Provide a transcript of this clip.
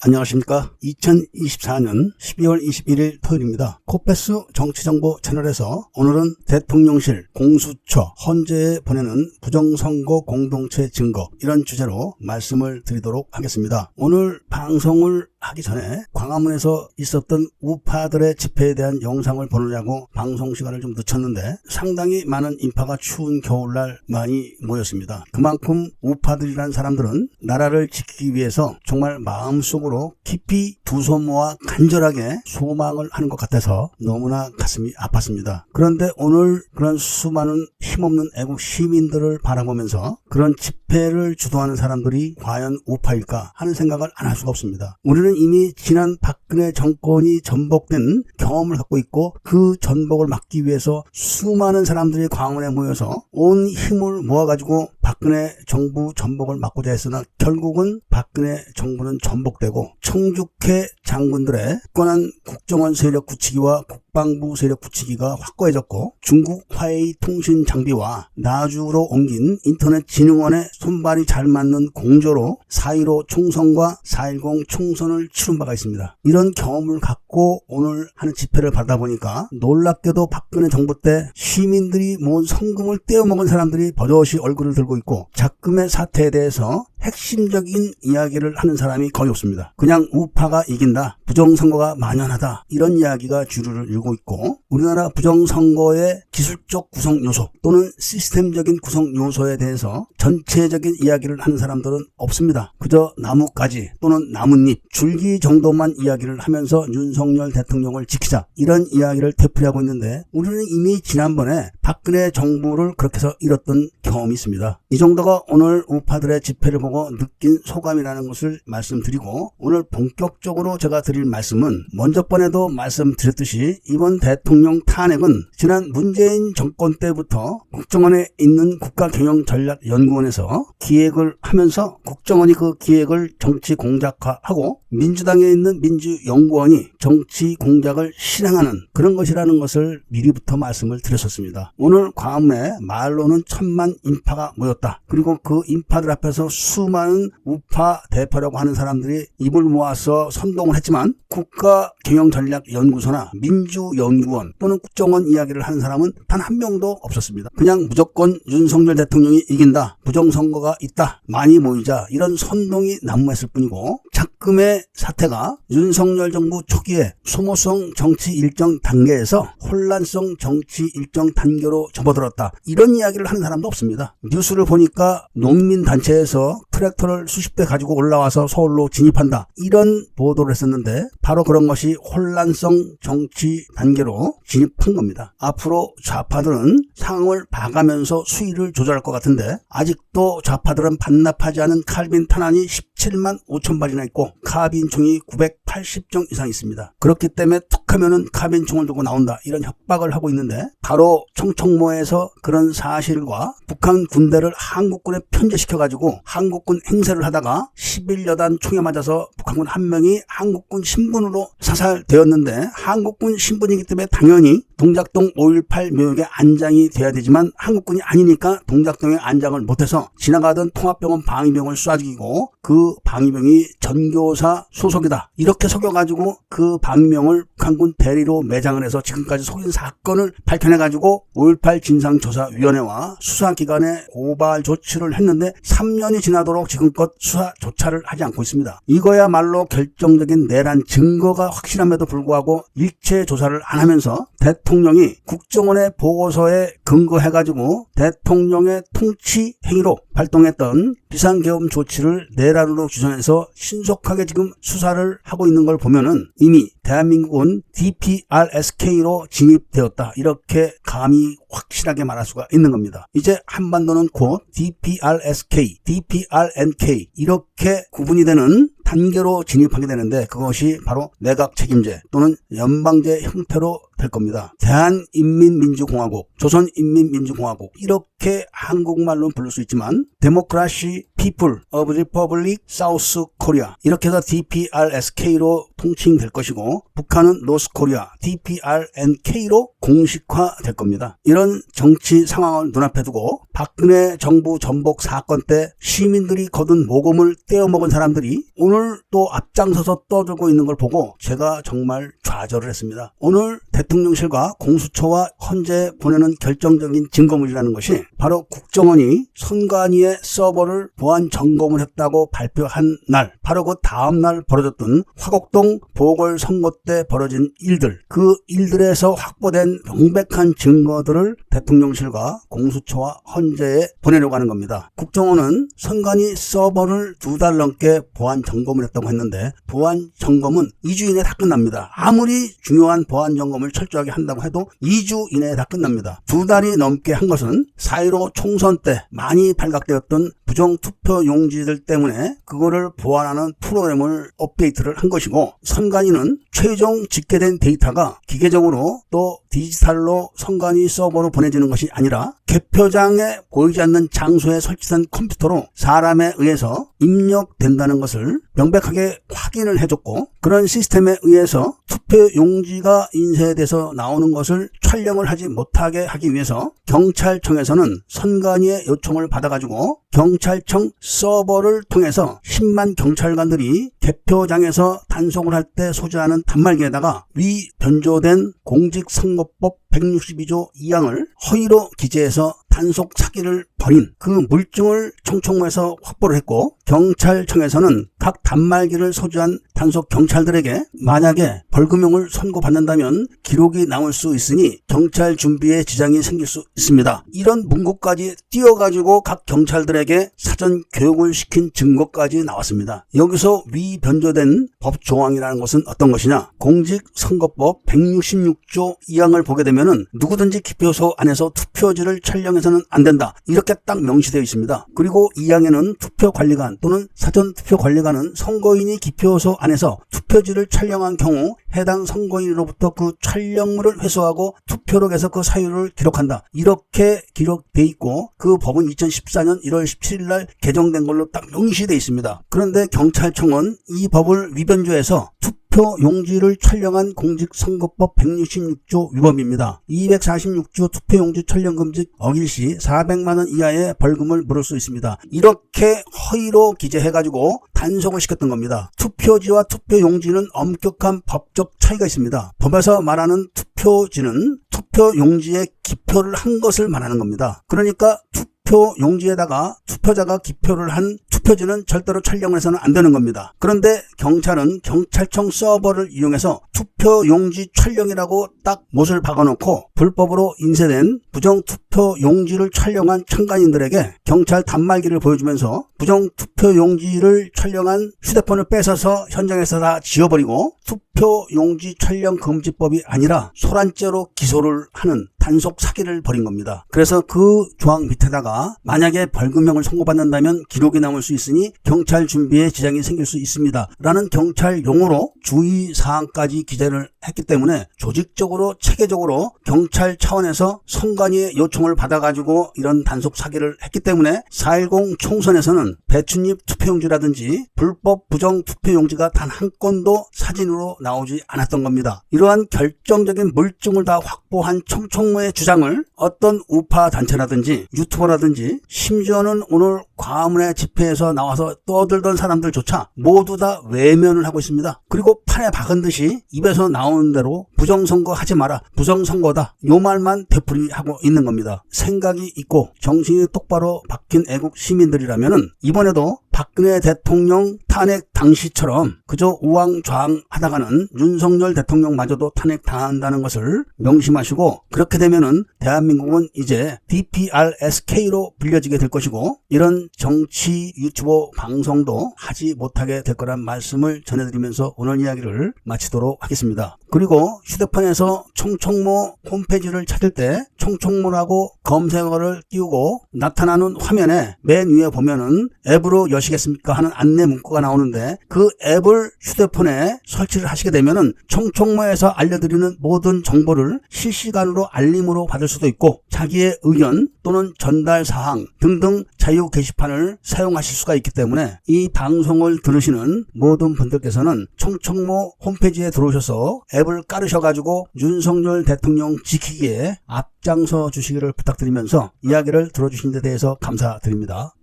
안녕하십니까. 2024년 12월 21일 토요일입니다. 코페스 정치정보 채널에서 오늘은 대통령실 공수처 헌재에 보내는 부정선거 공동체 증거, 이런 주제로 말씀을 드리도록 하겠습니다. 오늘 방송을 하기 전에 광화문에서 있었던 우파들의 집회에 대한 영상을 보느냐고 방송 시간을 좀 늦췄는데 상당히 많은 인파가 추운 겨울날 많이 모였습니다. 그만큼 우파들이란 사람들은 나라를 지키기 위해서 정말 마음속으로 깊이 두 손 모아 간절하게 소망을 하는 것 같아서 너무나 가슴이 아팠습니다. 그런데 오늘 그런 수많은 힘없는 애국 시민들을 바라보면서 그런 집회를 주도하는 사람들이 과연 우파일까 하는 생각을 안 할 수가 없습니다. 우리는 이미 지난 박근혜 정권이 전복된 경험을 갖고 있고 그 전복을 막기 위해서 수많은 사람들이 광화문에 모여서 온 힘을 모아가지고 박근혜 정부 전복을 막고자 했으나 결국은 박근혜 정부는 전복되고 청주회 장군들의 굳건한 국정원 세력 굳히기와 국방부 세력 굳히기가 확고해졌고 중국 화웨이 통신 장비와 나주로 옮긴 인터넷 진흥원의 손발이 잘 맞는 공조로 4.15 총선과 4.10 총선을 치른 바가 있습니다. 이런 경험을 갖고 오늘 하는 집회를 받다 보니까 놀랍게도 박근혜 정부 때 시민들이 모은 성금을 떼어먹은 사람들이 버젓이 얼굴을 들고 있고 작금의 사태에 대해서 핵심적인 이야기를 하는 사람이 거의 없습니다. 그냥 우파가 이긴다, 부정선거가 만연하다, 이런 이야기가 주류를 이루고 있고 우리나라 부정선거의 기술적 구성 요소 또는 시스템적인 구성 요소에 대해서 전체적인 이야기를 하는 사람들은 없습니다. 그저 나뭇가지 또는 나뭇잎, 줄기 정도만 이야기를 하면서 윤석열 대통령을 지키자, 이런 이야기를 되풀이하고 있는데 우리는 이미 지난번에 박근혜 정부를 그렇게 해서 잃었던 경험이 있습니다. 이 정도가 오늘 우파들의 집회를 보고 느낀 소감이라는 것을 말씀드리고, 오늘 본격적으로 제가 드릴 말씀은 먼저 번에도 말씀드렸듯이 이번 대통령 탄핵은 지난 문재인 정권 때부터 국정원에 있는 국가경영전략연구원에서 기획을 하면서 국정원이 그 기획을 정치 공작화하고 민주당에 있는 민주연구원이 정치 공작을 실행하는 그런 것이라는 것을 미리부터 말씀을 드렸었습니다. 오늘 광화문에 말로는 1000만 인파가 모였다. 그리고 그 인파들 앞에서 수많은 우파 대표라고 하는 사람들이 입을 모아서 선동을 했지만 국가경영전략연구소나 민주연구원 또는 국정원 이야기를 하는 사람은 단 한 명도 없었습니다. 그냥 무조건 윤석열 대통령이 이긴다, 부정선거가 있다, 많이 모이자, 이런 선동이 난무했을 뿐이고 작금의 사태가 윤석열 정부 초기에 소모성 정치 일정 단계에서 혼란성 정치 일정 단계로 접어들었다, 이런 이야기를 하는 사람도 없습니다. 뉴스를 보니까 농민단체에서 트랙터를 수십 대 가지고 올라와서 서울로 진입한다, 이런 보도를 했었는데 바로 그런 것이 혼란성 정치 단계로 진입한 겁니다. 앞으로 좌파들은 상황을 봐가면서 수위를 조절할 것 같은데 아직도 좌파들은 반납하지 않은 칼빈 탄환이 17만 5천 발이나 있고 카빈총이 980정 이상 있습니다. 그렇기 때문에 툭 하면은 카빈총을 들고 나온다, 이런 협박을 하고 있는데 바로 청청모에서 그런 사실과 북한 군대를 한국군에 편제시켜가지고 한국군 행세를 하다가 11여단 총에 맞아서 북한군 한 명이 한국군 신분으로 사살되었는데 한국군 신분이기 때문에 당연히 동작동 5.18 묘역에 안장이 돼야 되지만 한국군이 아니니까 동작동에 안장을 못해서 지나가던 통합병원 방위병을 쏴 죽이고 그 방위병이 전교사 소속이다, 이렇게 속여가지고 그 방위병을 북한군 대리로 매장을 해서 지금까지 속인 사건을 밝혀내가지고 5.18 진상조사위원회와 수사기관에 고발 조치를 했는데 3년이 지나도록 지금껏 수사조차를 하지 않고 있습니다. 이거야말로 결정적인 내란 증거가 확실함에도 불구하고 일체 조사를 안 하면서 대통령이 국정원의 보고서에 근거해가지고 대통령의 통치 행위로 발동했던 비상계엄 조치를 내란으로 규정해서 신속하게 지금 수사를 하고 있는 걸 보면은 이미 대한민국은 DPRSK로 진입되었다, 이렇게 감히 확실하게 말할 수가 있는 겁니다. 이제 한반도는 곧 DPRSK, DPRNK 이렇게 구분이 되는 단계로 진입하게 되는데 그것이 바로 내각 책임제 또는 연방제 형태로 될 겁니다. 대한인민민주공화국, 조선인민민주공화국 이렇게 한국말로 부를 수 있지만 데모크라시 피플 오브 리퍼블릭 사우스 코리아 이렇게 해서 DPRSK로 통칭될 것이고 북한은 노스 코리아 DPRNK로 공식화될 겁니다. 이런 정치 상황을 눈앞에 두고 박근혜 정부 전복 사건 때 시민들이 거둔 모금을 떼어먹은 사람들이 오늘 또 앞장서서 떠들고 있는 걸 보고 제가 정말 좌절을 했습니다. 오늘 대통령실과 공수처와 헌재에 보내는 결정적인 증거물이라는 것이 바로 국정원이 선관위의 서버를 보안 점검을 했다고 발표한 날, 바로 그 다음날 벌어졌던 화곡동 보궐선거 때 벌어진 일들, 그 일들에서 확보된 명백한 증거들을 대통령실과 공수처와 헌재에 보내려고 하는 겁니다. 국정원은 선관위 서버를 2달 넘게 보안 점검을 했다고 했는데 보안 점검은 2주 이내에 다 끝납니다. 아무리 중요한 보안 점검을 철저하게 한다고 해도 2주 이내에 다 끝납니다. 2달이 넘게 한 것은 4.15 총선 때 많이 발각되었던 부정투표 용지들 때문에 그거를 보완하는 프로그램을 업데이트를 한 것이고 선관위는 최종 집계된 데이터가 기계적으로 또 디지털로 선관위 서버로 보내지는 것이 아니라 개표장에 보이지 않는 장소에 설치된 컴퓨터로 사람에 의해서 입력된다는 것을 명백하게 확인을 해줬고 그런 시스템에 의해서 투표 용지가 인쇄돼서 나오는 것을 촬영을 하지 못하게 하기 위해서 경찰청에서는 선관위의 요청을 받아가지고 경찰청 서버를 통해서 10만 경찰관들이 개표장에서 단속을 할 때 소지하는 단말기에다가 위 변조된 공직선거법 162조 2항을 허위로 기재해서 단속 사기를 벌인 그 물증을 총총무에서 확보를 했고 경찰청에서는 각 단말기를 소지한 단속 경찰들에게 만약에 벌금형을 선고받는다면 기록이 남을 수 있으니 경찰 준비에 지장이 생길 수 있습니다. 이런 문구까지 띄워가지고 각 경찰들에게 사전 교육을 시킨 증거까지 나왔습니다. 여기서 위 변조된 법 조항이라는 것은 어떤 것이냐? 공직선거법 166조 2항을 보게 되면은 누구든지 기표소 안에서 투표지를 촬영해서는 안 된다. 이렇게 딱 명시되어 있습니다. 그리고 2항에는 투표관리관 또는 사전투표관리관은 선거인이 기표소 안에서 투표지를 촬영한 경우 해당 선거인으로부터 그 촬영물을 회수하고 투표록에서 그 사유를 기록한다. 이렇게 기록돼 있고 그 법은 2014년 1월 17일 날 개정된 걸로 딱 명시되어 있습니다. 그런데 경찰청은 이 법을 위변조해서 투표 용지를 촬영한 공직선거법 166조 위반입니다. 246조 투표용지 촬영 금지 어길 시 400만 원 이하의 벌금을 물을 수 있습니다. 이렇게 허위로 기재해가지고 단속을 시켰던 겁니다. 투표지와 투표용지는 엄격한 법적 차이가 있습니다. 법에서 말하는 투표지는 투표용지에 기표를 한 것을 말하는 겁니다. 그러니까 투표 용지에다가 투표자가 기표를 한 투표지는 절대로 촬영을 해서는 안 되는 겁니다. 그런데 경찰은 경찰청 서버를 이용해서 투표 용지 촬영이라고 딱 못을 박아놓고 불법으로 인쇄된 부정투표 용지를 촬영한 참관인들에게 경찰 단말기를 보여주면서 부정투표 용지를 촬영한 휴대폰을 뺏어서 현장에서 다 지워버리고 투표 용지 촬영 금지법이 아니라 소란죄로 기소를 하는 단속 사기를 벌인 겁니다. 그래서 그 조항 밑에다가 만약에 벌금형을 선고받는다면 기록이 남을 수 있으니 경찰 준비에 지장이 생길 수 있습니다. 라는 경찰 용어로 주의사항까지 기재를 했기 때문에 조직적으로 체계적으로 경찰 차원에서 선관위의 요청을 받아가지고 이런 단속 사기를 했기 때문에 4.10 총선에서는 배춧잎 투표용지라든지 불법 부정 투표용지가 단 한 건도 사진으로 나오지 않았던 겁니다. 이러한 결정적인 물증을 다 확보한 총총무의 주장을 어떤 우파 단체라든지 유튜버라든지 심지어는 오늘 광화문의 집회에서 나와서 떠들던 사람들조차 모두 다 외면을 하고 있습니다. 그리고 판에 박은 듯이 입에서 나오는 대로 부정선거 하지 마라, 부정선거다, 요 말만 되풀이하고 있는 겁니다. 생각이 있고 정신이 똑바로 박힌 애국 시민들이라면은 이번에도 박근혜 대통령 탄핵 당시처럼 그저 우왕좌왕 하다가는 윤석열 대통령마저도 탄핵당한다는 것을 명심하시고, 그렇게 되면은 대한민국은 이제 DPRSK로 불려지게 될 것이고 이런 정치 유튜버 방송도 하지 못하게 될 거란 말씀을 전해드리면서 오늘 이야기를 마치도록 하겠습니다. 그리고 휴대폰에서 총총모 홈페이지를 찾을 때 총총모라고 검색어를 띄우고 나타나는 화면에 맨 위에 보면은 앱으로 여시고 아시겠습니까 하는 안내 문구가 나오는데 그 앱을 휴대폰에 설치를 하시게 되면은 청총모에서 알려드리는 모든 정보를 실시간으로 알림으로 받을 수도 있고 자기의 의견 또는 전달 사항 등등 자유 게시판을 사용하실 수가 있기 때문에 이 방송을 들으시는 모든 분들께서는 청총모 홈페이지에 들어오셔서 앱을 깔으셔가지고 윤석열 대통령 지키기에 앞장서 주시기를 부탁드리면서 이야기를 들어주신 데 대해서 감사드립니다.